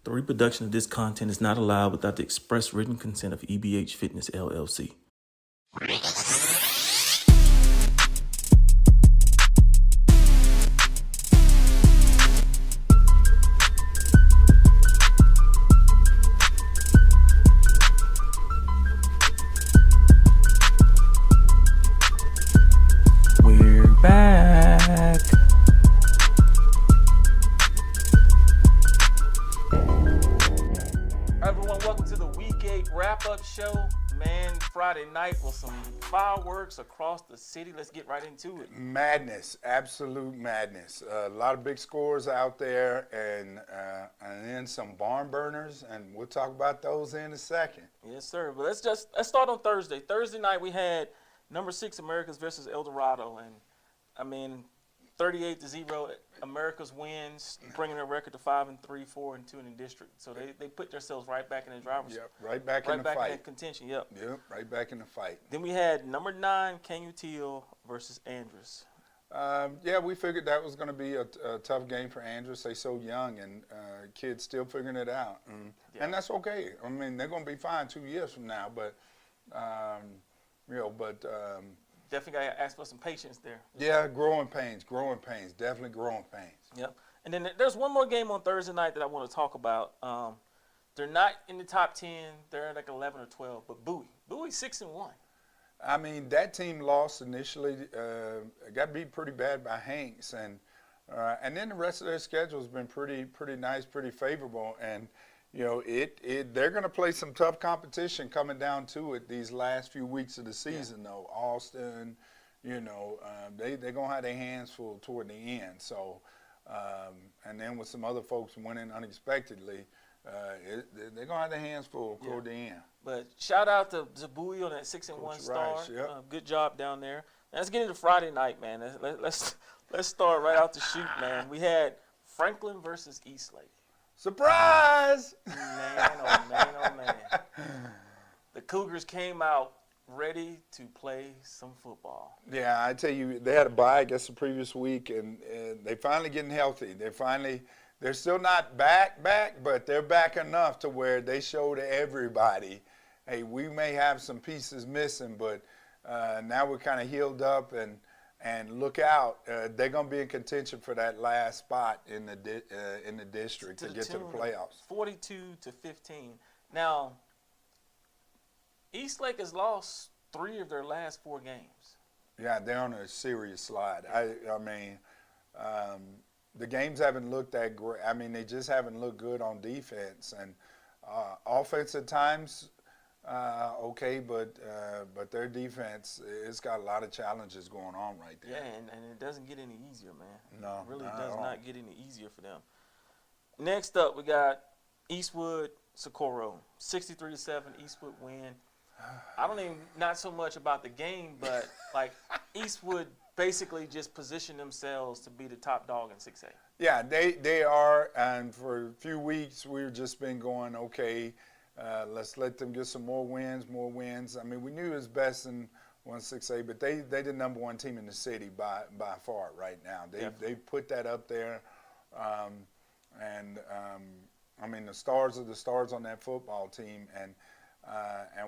The reproduction of this content is not allowed without the express written consent of EBH Fitness, LLC. We're back. Everyone, welcome to the Week 8 wrap-up show. Man, Friday night was some fireworks across the city. Let's get right into it. Madness, absolute madness. A lot of big scores out there, and then some barn burners, and we'll talk about those in a second. Yes, sir. But let's start on Thursday. Thursday night we had number 6 Americas versus El Dorado, and I mean 38-0. Americas wins, bringing their record to 5-3, 4-2 in the district. So they put themselves right back in the driver's seat. Yep, right back in the Right back fight. in contention. Yep. Yep, right back in the fight. Then we had number 9 Teal versus Andrews. Yeah, we figured that was going to be a tough game for Andrews. They so young, and kids still figuring it out. And that's okay. I mean, they're going to be fine 2 years from now, but, Definitely got to ask for some patience there. yeah, growing pains, definitely growing pains. Yep. And then there's one more game on Thursday night that I want to talk about. They're not in the top 10. They're like 11 or 12. But Bowie 6-1. I mean, that team lost initially. Got beat pretty bad by Hanks, and then the rest of their schedule has been pretty nice, pretty favorable. And you know, they're going to play some tough competition coming down to it these last few weeks of the season, though. Austin, you know, they're going to have their hands full toward the end. So, and then with some other folks winning unexpectedly, they're going to have their hands full toward the end. But shout out to Bowie on that 6-1 start. Rice, yep. Good job down there. Let's get into Friday night, man. Let's start right out the chute, man. We had Franklin versus Eastlake. Surprise! Man, oh man, oh man. The Cougars came out ready to play some football. Yeah, I tell you, they had a bye, I guess, the previous week, and they finally getting healthy. They're still not back, but they're back enough to where they show to everybody, hey, we may have some pieces missing, but now we're kind of healed up, and look out, they're going to be in contention for that last spot in the district to get to the playoffs. 42-15. Now, Eastlake has lost 3 of their last 4 games. Yeah, they're on a serious slide. I mean, the games haven't looked that great. I mean, they just haven't looked good on defense, and offense at times. Okay, but their defense, it's got a lot of challenges going on right there. Yeah, and it doesn't get any easier, man. No, it really not does at all. not get any easier for them. Next up, we got Eastwood Socorro, 63-7. Eastwood win. I don't even not so much about the game, but like Eastwood basically just positioned themselves to be the top dog in 6A. Yeah, they are, and for a few weeks we've just been going, okay. Let's let them get some more wins. I mean, we knew it was best in 1-6A, but they the number 1 team in the city by far right now. They put that up there, I mean, the stars are the stars on that football team, and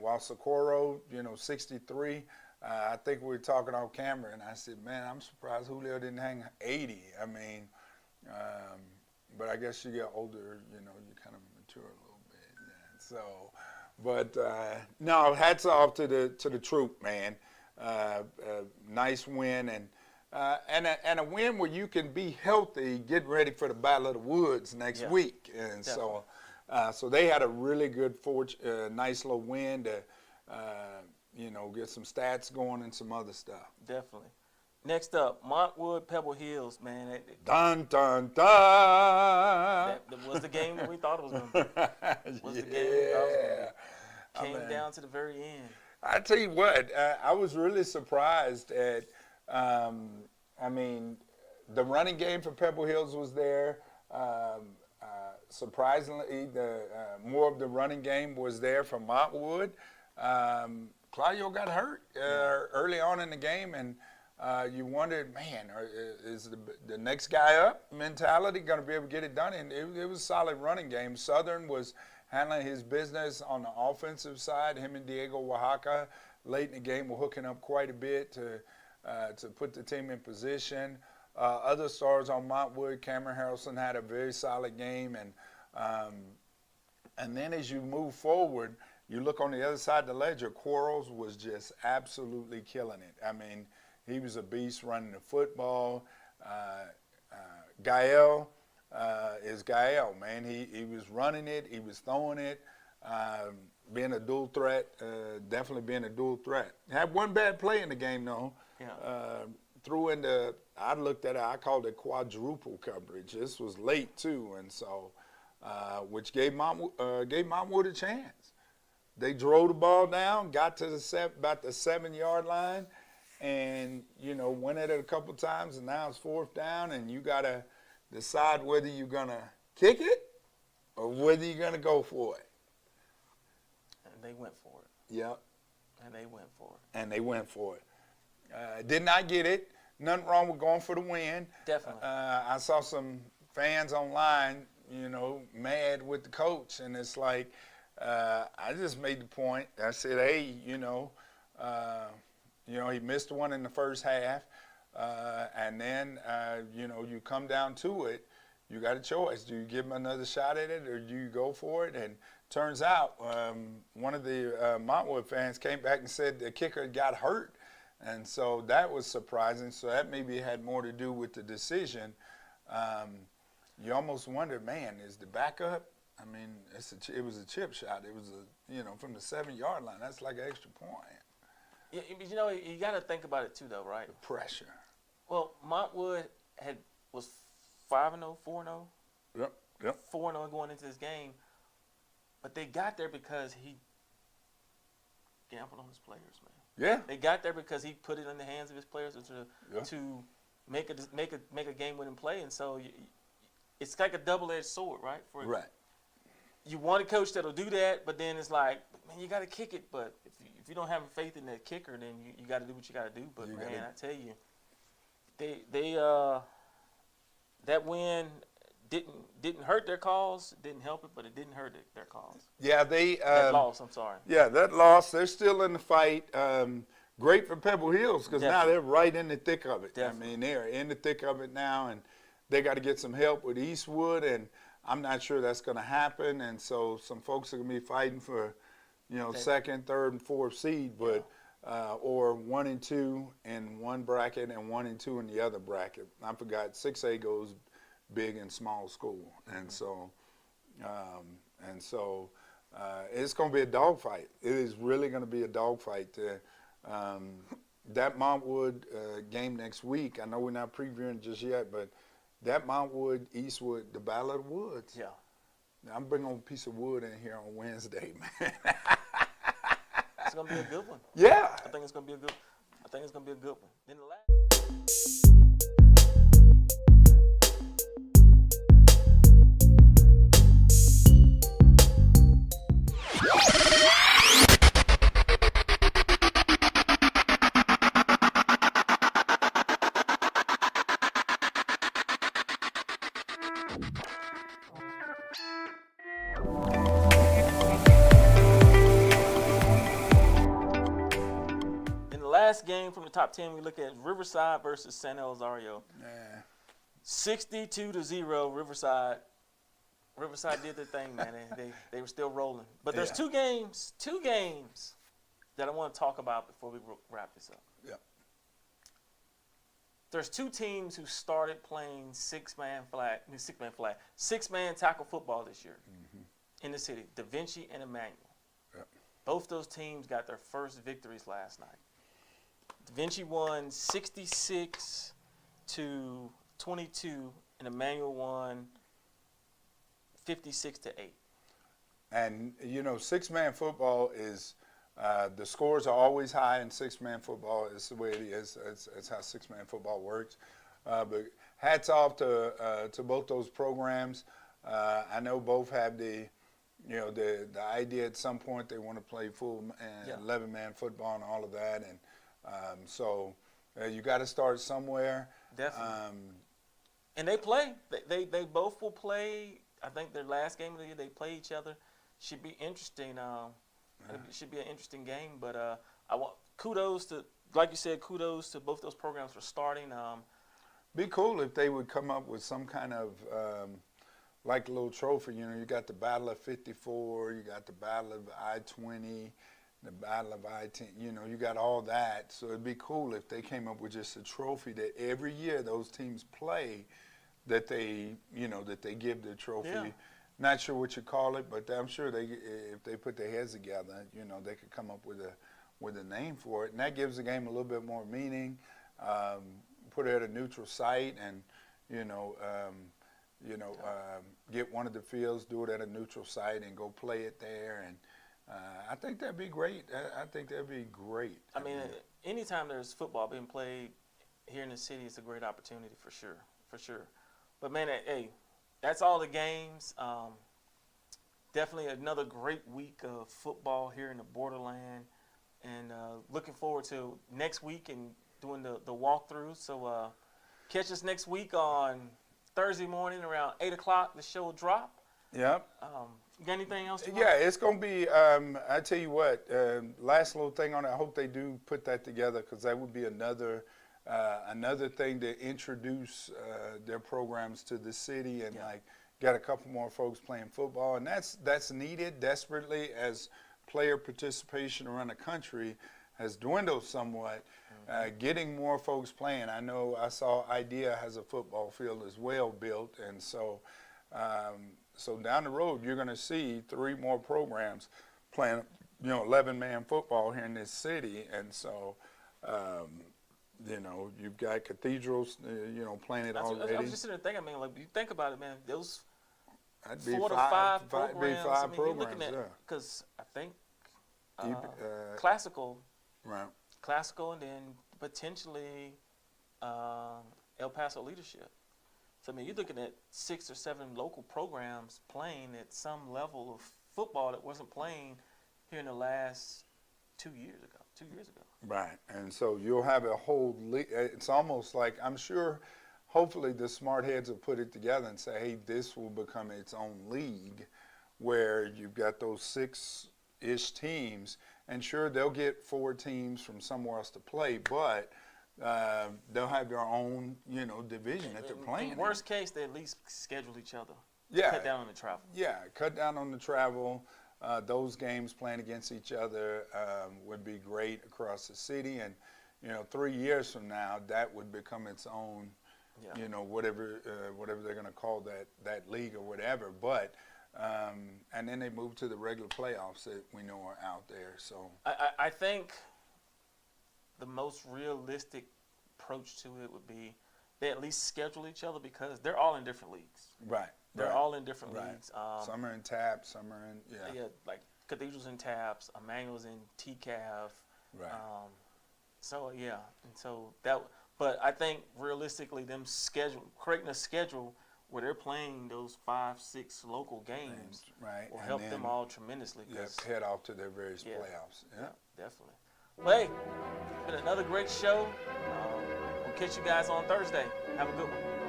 while Socorro, you know, 63. I think we were talking off camera, and I said, man, I'm surprised Julio didn't hang 80. I mean, but I guess you get older, you know, you kind of mature a little. So, but no, hats off to the troop, man. Nice win, and a win where you can be healthy, get ready for the Battle of the Woods next week. And so they had a really good, nice little win to, you know, get some stats going and some other stuff. Definitely. Next up, Montwood, Pebble Hills, man. Dun, dun, dun. That was the game that we thought it was going to be. Was the game we thought it was going to be. Came down to the very end. I tell you what, I was really surprised at, I mean, the running game for Pebble Hills was there. Surprisingly, more of the running game was there from Montwood. Claudio got hurt early on in the game, and you wondered, man, is the next guy up mentality going to be able to get it done? And it was a solid running game. Southern was handling his business on the offensive side. Him and Diego Oaxaca late in the game were hooking up quite a bit to put the team in position. Other stars on Montwood, Cameron Harrelson had a very solid game. And then as you move forward, you look on the other side of the ledger, Quarles was just absolutely killing it. I mean, he was a beast running the football. Gael is Gael, man. He was running it. He was throwing it. Being a dual threat, definitely being a dual threat. Had one bad play in the game, though. Yeah. Threw in I looked at it, I called it quadruple coverage. This was late, too, and so, which gave Montwood a chance. They drove the ball down, got to about the 7-yard line, and, went at it a couple times, and now it's 4th down, and you got to decide whether you're going to kick it or whether you're going to go for it. And they went for it. Yep. And they went for it. And they went for it. Did not get it. Nothing wrong with going for the win. Definitely. I saw some fans online, mad with the coach, and it's like, I just made the point. I said, hey, he missed one in the first half, and then, you come down to it. You got a choice. Do you give him another shot at it, or do you go for it? And turns out one of the Montwood fans came back and said the kicker got hurt, and so that was surprising. So that maybe had more to do with the decision. You almost wonder, man, is the backup? I mean, it was a chip shot. It was from the 7-yard line. That's like an extra point. Yeah, you got to think about it too, though, right? The pressure. Well, Montwood was 5-0, 4-0. Yep. 4-0 going into this game, but they got there because he gambled on his players, man. Yeah. They got there because he put it in the hands of his players to make a game-winning play, and so it's like a double-edged sword, right? Right. You want a coach that'll do that, but then it's like, man, you got to kick it. But if you don't have faith in that kicker, then you got to do what you got to do. But I tell you, they that win didn't hurt their cause, didn't help it, but it didn't hurt their cause. Yeah, that loss. I'm sorry. Yeah, that loss. They're still in the fight. Great for Pebble Hills because now they're right in the thick of it. Definitely. I mean, they're in the thick of it now, and they got to get some help with Eastwood, and I'm not sure that's going to happen. And so some folks are going to be fighting for, second, third, and fourth seed, but or 1 and 2 in one bracket and 1 and 2 in the other bracket. I forgot 6A goes big and small school, and so it's going to be a dogfight. It is really going to be a dogfight. That Montwood game next week, I know we're not previewing just yet, but that Montwood, Eastwood, the Battle of the Woods. Yeah. I'm bringing a piece of wood in here on Wednesday, man. It's going to be a good one. Yeah. I think it's going to be a good one. Then the last game from the top 10 we look at Riverside versus San Elizario. 62-0 Riverside. Riverside did their thing, man. They were still rolling. But there's two games that I want to talk about before we wrap this up. Yeah. There's two teams who started playing six-man tackle football this year in the city, Da Vinci and Emmanuel. Yep. Both those teams got their first victories last night. Da Vinci won 66-22, and Emmanuel won 56-8. And, six-man football is the scores are always high in six-man football. It's the way it is. It's how six-man football works. But hats off to both those programs. I know both have the idea at some point they want to play full 11-man football and all of that. And so You got to start somewhere. Definitely. And they play. They both will play. I think their last game of the year they play each other. Should be interesting. It should be an interesting game. But I want kudos to, like you said, kudos to both those programs for starting. Be cool if they would come up with some kind of like a little trophy. You know, you got the Battle of 54, you got the Battle of I-20, the Battle of I-10. You know, you got all that. So it'd be cool if they came up with just a trophy that every year those teams play, that they, you know, that they give the trophy. Yeah. Not sure what you call it, but I'm sure they, if they put their heads together, you know, they could come up with a name for it, and that gives the game a little bit more meaning. Put it at a neutral site, and get one of the fields, do it at a neutral site, and go play it there. And I think that'd be great. I think that'd be great. I mean, anytime there's football being played here in the city, it's a great opportunity for sure, for sure. But man, hey, that's all the games. Definitely another great week of football here in the borderland, and looking forward to next week and doing the walkthrough. So catch us next week on Thursday morning around 8 o'clock. The show will drop. Yep. You got anything else? Yeah, it's going to be, I tell you what, last little thing on it, I hope they do put that together, because that would be another thing to introduce their programs to the city, and like got a couple more folks playing football, and that's needed desperately as player participation around the country has dwindled somewhat. Getting more folks playing. I know I saw IDEA has a football field as well built, and so so down the road you're going to see 3 more programs playing, 11-man football here in this city, and so you've got cathedrals, playing it already. I was just sitting there thinking, like, you think about it, man, those That'd be 4 to 5 five programs. programs, you're looking at, yeah. because I think Classical, and then potentially El Paso Leadership. So, I mean, you're looking at 6 or 7 local programs playing at some level of football that wasn't playing here in the last 2 years ago. Right, and so you'll have a whole league. It's almost like, I'm sure, hopefully the smart heads will put it together and say, hey, this will become its own league where you've got those 6-ish teams, and sure, they'll get 4 teams from somewhere else to play, but they'll have their own, division that they're playing. In worst case, they at least schedule each other. Yeah. Cut down on the travel. Yeah, cut down on the travel. Those games playing against each other would be great across the city, and 3 years from now, that would become its own, whatever they're going to call that league or whatever. But and then they move to the regular playoffs that we know are out there. So I think the most realistic approach to it would be they at least schedule each other, because they're all in different leagues. Right. They're all in different leagues. Some are in TAP, some are in Yeah, like Cathedral's in TAPS, Emmanuel's in TCAF. Right. But I think realistically, them creating a schedule where they're playing those 5, 6 local games will help them all tremendously. Head off to their various playoffs. Yeah, definitely. Well, hey, it's been another great show. We'll catch you guys on Thursday. Have a good one.